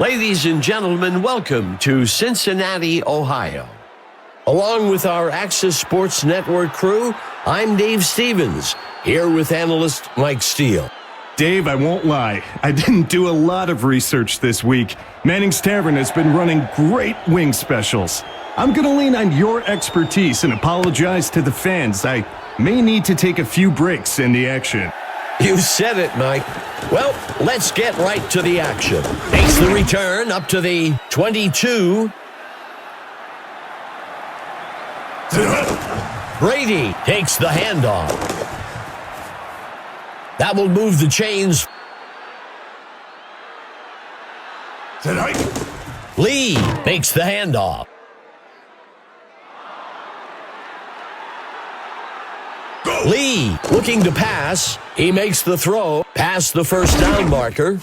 Ladies and gentlemen, welcome to Cincinnati, Ohio. Along with our Access Sports Network crew, I'm Dave Stevens, here with analyst Mike Steele. Dave, I won't lie. I didn't do a lot of research this week. Manning's Tavern has been running great wing specials. I'm going to lean on your expertise and apologize to the fans. I may need to take a few breaks in the action. You said it, Mike. Well, let's get right to the action. Makes the return up to the 22. Brady takes the handoff. That will move the chains. Lee makes the handoff. Lee looking to pass. He makes the throw past the first down marker.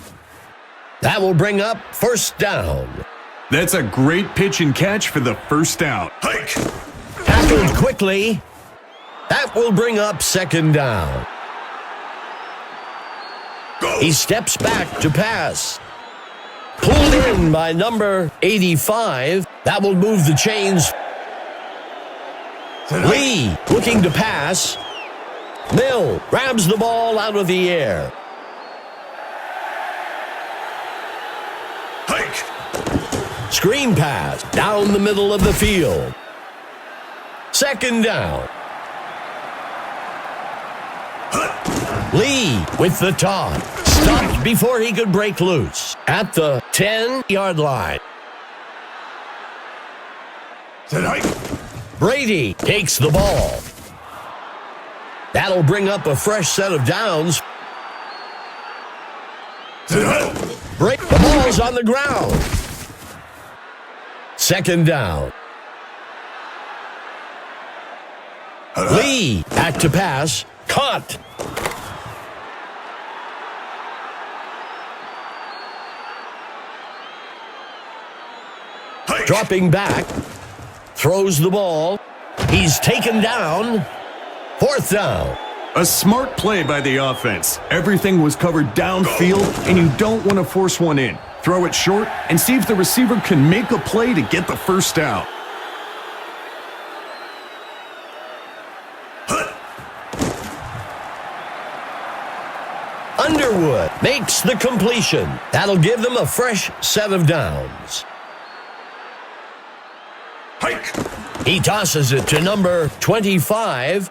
That will bring up first down. That's a great pitch and catch for the first down. Tackled quickly. That will bring up second down. He steps back to pass. Pulled in by number 85. That will move the chains. Lee looking to pass. Mill grabs the ball out of the air. Screen pass down the middle of the field. Second down. Lee with the toss. Stopped before he could break loose at the 10-yard line. Brady takes the ball. That'll bring up a fresh set of downs. Break the ball's on the ground. Second down. Lee back to pass. Caught. Dropping back. Throws the ball. He's taken down. Fourth down. A smart play by the offense. Everything was covered downfield, and you don't want to force one in. Throw it short and see if the receiver can make a play to get the first down. Underwood makes the completion. That'll give them a fresh set of downs. He tosses it to number 25.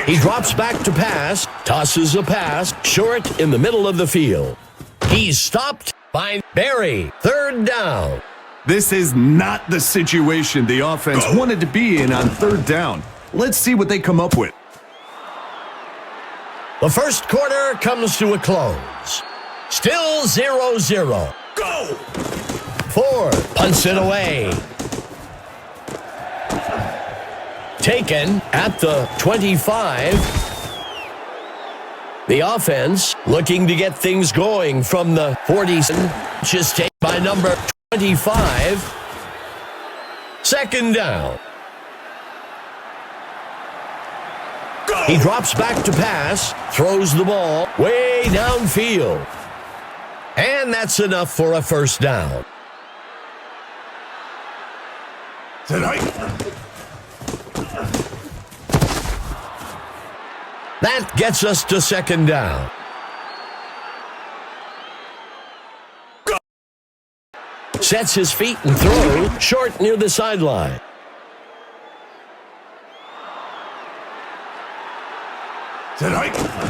He drops back to pass, tosses a pass, short in the middle of the field. He's stopped by Berry. Third down. This is not the situation the offense wanted to be in on third down. Let's see what they come up with. The first quarter comes to a close. Still 0-0. Go! Ford punts it away. Taken at the 25. The offense looking to get things going from the 40s. Just taken by number 25. Second down. Go. He drops back to pass, throws the ball way downfield. And that's enough for a first down. That gets us to second down. Go. Sets his feet and throws short near the sideline.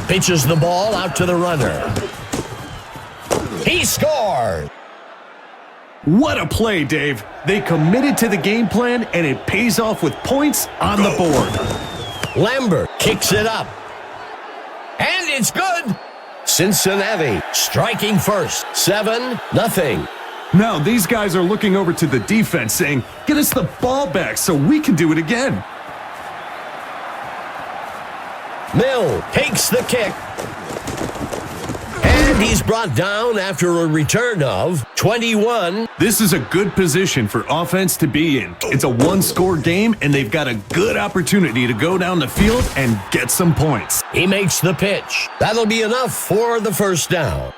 Pitches the ball out to the runner. He scored. What a play, Dave. They committed to the game plan, and it pays off with points on the board. Lambert kicks it up. And it's good. Cincinnati striking first. 7-0. Now these guys are looking over to the defense saying, get us the ball back so we can do it again. Mill takes the kick. And And he's brought down after a return of 21. This is a good position for offense to be in. It's a one-score game, and they've got a good opportunity to go down the field and get some points. He makes the pitch. That'll be enough for the first down.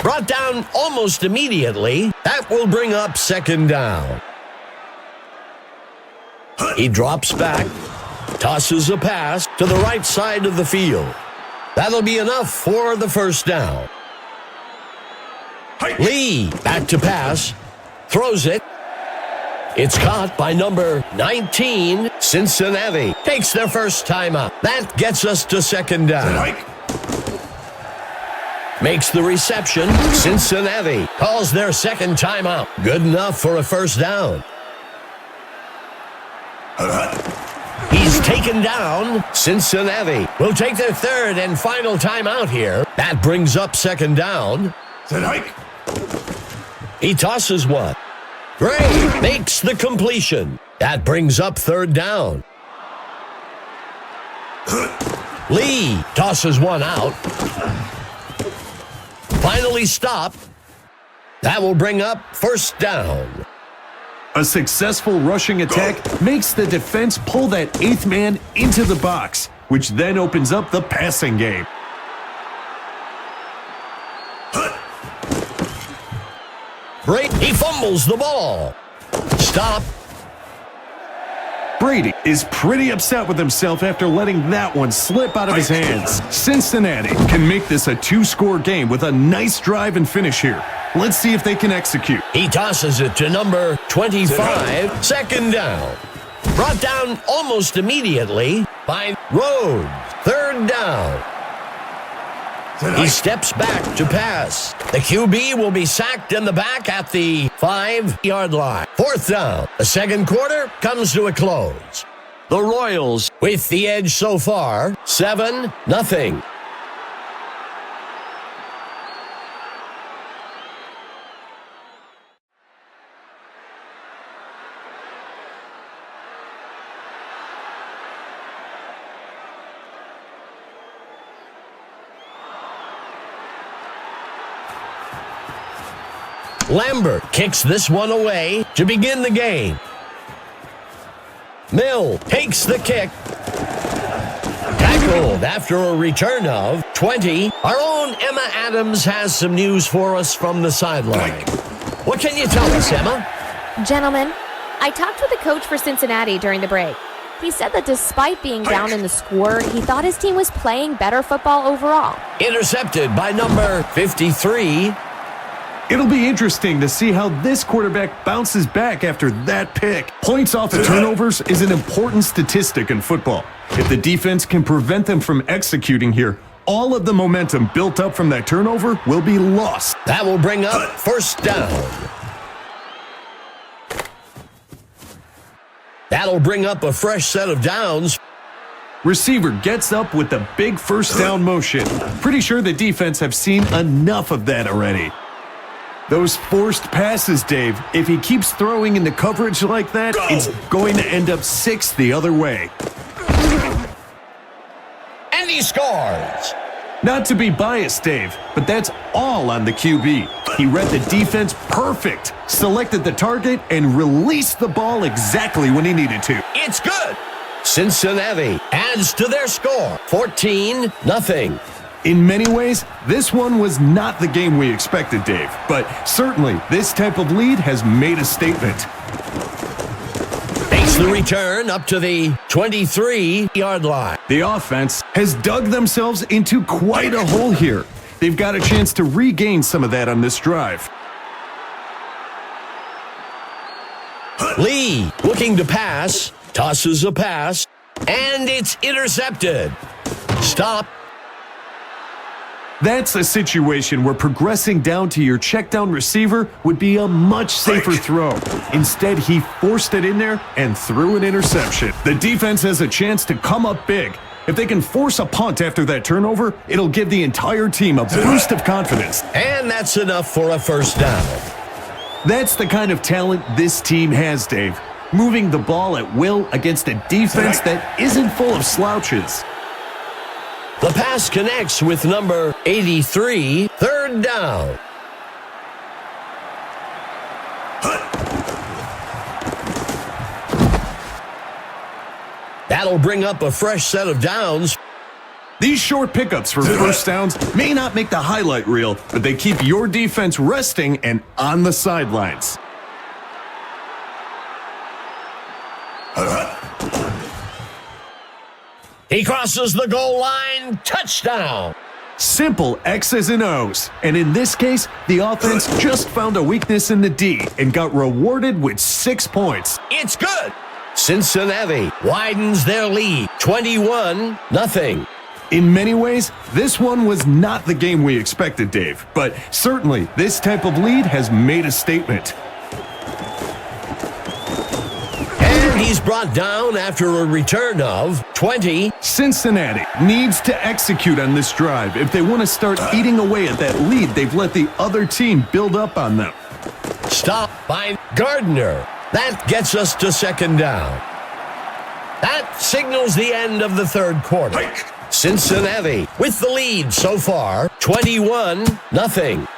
Brought down almost immediately. That will bring up second down. He drops back, tosses a pass to the right side of the field. That'll be enough for the first down. Lee back to pass, throws it. It's caught by number 19, Cincinnati. Takes their first timeout. That gets us to second down. Makes the reception. Cincinnati calls their second timeout. Good enough for a first down. He's taken down. Cincinnati will take their third and final timeout here. That brings up second down. He tosses one. Gray makes the completion. That brings up third down. Lee tosses one out. Finally stopped. That will bring up first down. A successful rushing attack makes the defense pull that eighth man into the box, which then opens up the passing game. He fumbles the ball. Stop. Brady is pretty upset with himself after letting that one slip out of his hands. Cincinnati can make this a two-score game with a nice drive and finish here. Let's see if they can execute. He tosses it to number 25. Second down. Brought down almost immediately by Rhodes. Third down. He steps back to pass. The QB will be sacked in the back at the 5-yard line. Fourth down. The second quarter comes to a close. The Royals with the edge so far, 7-0. Lambert kicks this one away to begin the game. Mill takes the kick. Tackled after a return of 20. Our own Emma Adams has some news for us from the sideline. What can you tell us, Emma? Gentlemen, I talked with the coach for Cincinnati during the break. He said that despite being down in the score, he thought his team was playing better football overall. Intercepted by number 53. It'll be interesting to see how this quarterback bounces back after that pick. Points off of turnovers is an important statistic in football. If the defense can prevent them from executing here, all of the momentum built up from that turnover will be lost. That will bring up first down. That'll bring up a fresh set of downs. Receiver gets up with the big first down motion. Pretty sure the defense have seen enough of that already. Those forced passes, Dave, if he keeps throwing into coverage like that, it's going to end up 6 the other way. And he scores. Not to be biased, Dave, but that's all on the QB. He read the defense perfect, selected the target, and released the ball exactly when he needed to. It's good. Cincinnati adds to their score, 14-0. In many ways, this one was not the game we expected, Dave, but certainly this type of lead has made a statement. Makes the return up to the 23-yard line. The offense has dug themselves into quite a hole here. They've got a chance to regain some of that on this drive. Lee looking to pass, tosses a pass, and it's intercepted. Stop. That's a situation where progressing down to your check down receiver would be a much safer throw. Instead, he forced it in there and threw an interception. The defense has a chance to come up big. If they can force a punt after that turnover, it'll give the entire team a boost of confidence. And that's enough for a first down. That's the kind of talent this team has, Dave. Moving the ball at will against a defense that isn't full of slouches. The pass connects with number 83, third down. That'll bring up a fresh set of downs. These short pickups for first downs may not make the highlight reel, but they keep your defense resting and on the sidelines. He crosses the goal line. Touchdown. Simple X's and O's. And in this case, the offense just found a weakness in the D and got rewarded with 6 points. It's good. Cincinnati widens their lead, 21-0. In many ways, this one was not the game we expected, Dave. But certainly, this type of lead has made a statement. And he's brought down after a return of 20. Cincinnati needs to execute on this drive if they want to start eating away at that lead they've let the other team build up on them. Stop by Gardner. That gets us to second down. That signals the end of the third quarter. Cincinnati with the lead so far, 21-0.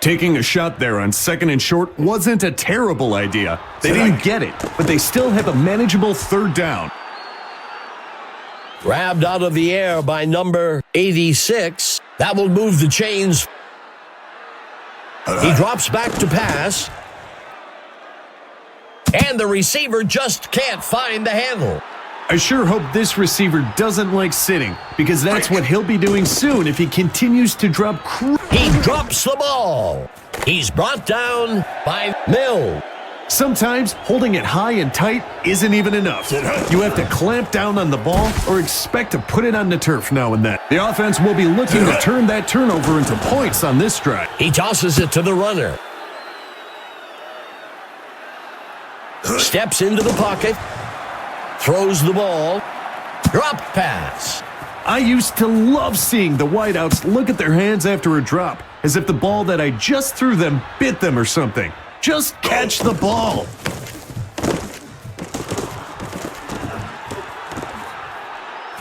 Taking a shot there on second and short wasn't a terrible idea. They didn't get it, but they still have a manageable third down. Grabbed out of the air by number 86. That will move the chains. He drops back to pass. And the receiver just can't find the handle. I sure hope this receiver doesn't like sitting, because that's what he'll be doing soon if he continues to drop. He drops the ball. He's brought down by Mill. Sometimes holding it high and tight isn't even enough. You have to clamp down on the ball or expect to put it on the turf now and then. The offense will be looking to turn that turnover into points on this drive. He tosses it to the runner. Steps into the pocket. Throws the ball. Drop pass. I used to love seeing the wideouts look at their hands after a drop, as if the ball that I just threw them bit them or something. Just catch the ball.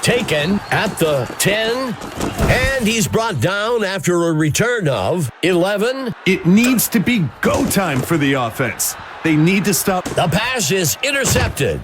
Taken at the 10. And he's brought down after a return of 11. It needs to be go time for the offense. They need to stop. The pass is intercepted.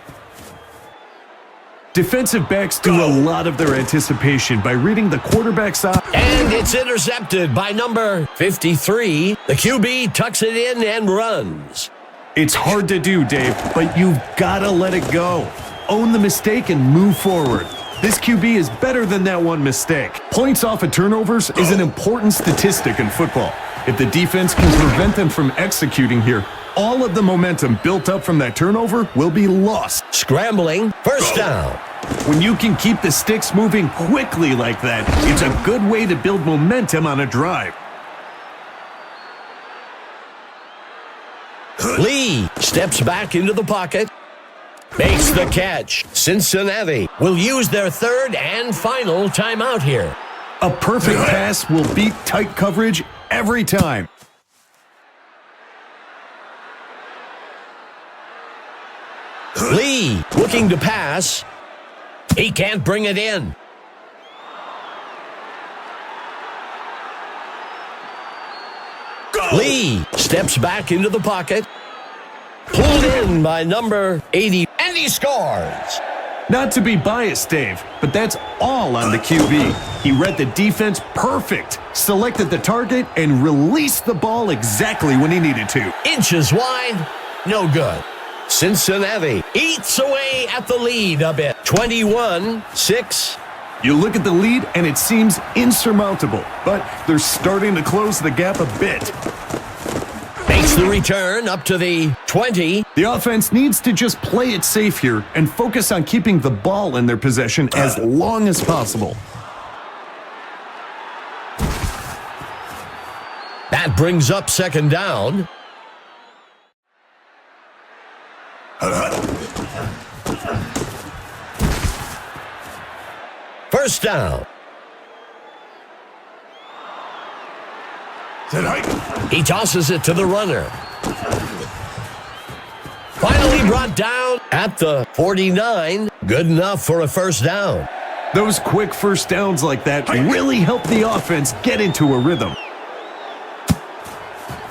Defensive backs do a lot of their anticipation by reading the quarterback's eye. And it's intercepted by number 53. The QB tucks it in and runs. It's hard to do, Dave, but you've got to let it go. Own the mistake and move forward. This QB is better than that one mistake. Points off of turnovers is an important statistic in football. If the defense can prevent them from executing here, all of the momentum built up from that turnover will be lost. Scrambling, first down. When you can keep the sticks moving quickly like that, it's a good way to build momentum on a drive. Lee steps back into the pocket. Makes the catch. Cincinnati will use their third and final timeout here. A perfect pass will beat tight coverage every time. Lee looking to pass. He can't bring it in. Lee steps back into the pocket. Pulled in by number 80. And he scores. Not to be biased, Dave, but that's all on the QB. He read the defense perfect, selected the target, and released the ball exactly when he needed to. Inches wide, no good. Cincinnati eats away at the lead a bit. 21-6. You look at the lead, and it seems insurmountable, but they're starting to close the gap a bit. Makes the return up to the 20. The offense needs to just play it safe here and focus on keeping the ball in their possession as long as possible. That brings up second down. First down. He tosses it to the runner. Finally brought down at the 49. Good enough for a first down. Those quick first downs like that really help the offense get into a rhythm.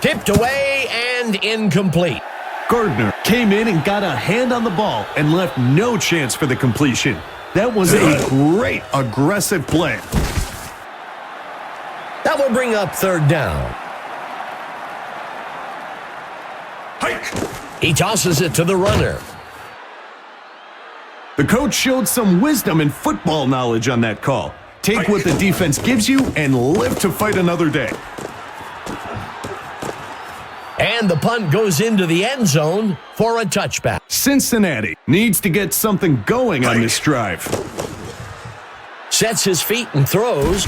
Tipped away and incomplete. Gardner came in and got a hand on the ball and left no chance for the completion. That was a great aggressive play. That will bring up third down. He tosses it to the runner. The coach showed some wisdom and football knowledge on that call. Take what the defense gives you and live to fight another day. And the punt goes into the end zone for a touchback. Cincinnati needs to get something going on this drive. Sets his feet and throws.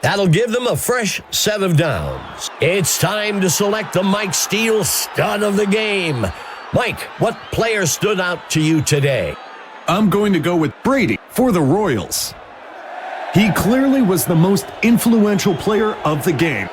That'll give them a fresh set of downs. It's time to select the Mike Steele stud of the game. Mike, what player stood out to you today? I'm going to go with Brady for the Royals. He clearly was the most influential player of the game.